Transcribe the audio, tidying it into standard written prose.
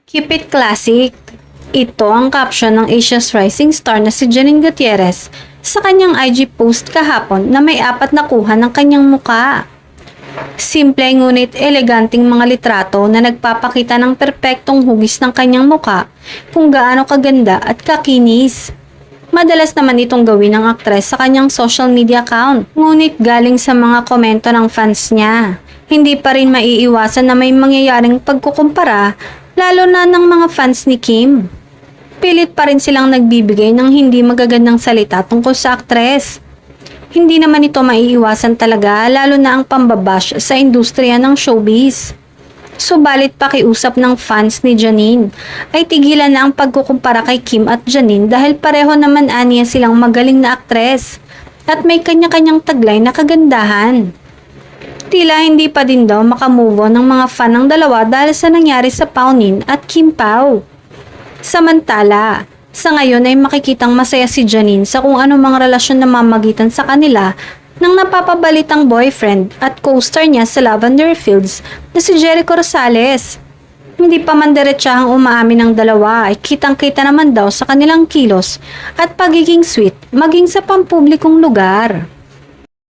Keep it classic. Ito ang caption ng Asia's rising star na si Janine Gutierrez sa kanyang IG post kahapon na may 4 na kuha ng kanyang muka. Simple ngunit eleganting mga litrato na nagpapakita ng perpektong hugis ng kanyang muka kung gaano kaganda at kakinis. Madalas naman itong gawin ng aktres sa kanyang social media account, ngunit galing sa mga komento ng fans niya. Hindi pa rin maiiwasan na may mangyayaring pagkukumpara, lalo na ng mga fans ni Kim. Pilit pa rin silang nagbibigay ng hindi magagandang salita tungkol sa aktres. Hindi naman ito maiiwasan talaga, lalo na ang pambabash sa industriya ng showbiz. Subalit pakiusap ng fans ni Janine ay tigilan na ang pagkukumpara kay Kim at Janine dahil pareho naman aniya silang magaling na aktres at may kanya-kanyang taglay na kagandahan. Tila hindi pa din daw makamove on ng mga fan ng dalawa dahil sa nangyari sa Paunin at Kim Pao. Samantala, sa ngayon ay makikitang masaya si Janine sa kung ano mga relasyon na mamagitan sa kanila ng napapabalitang boyfriend at co-star niya sa Lavender Fields na si Jericho Rosales. Hindi pa man diretsahang umaamin ng dalawa ay kitang-kita naman daw sa kanilang kilos at pagiging sweet maging sa pampublikong lugar.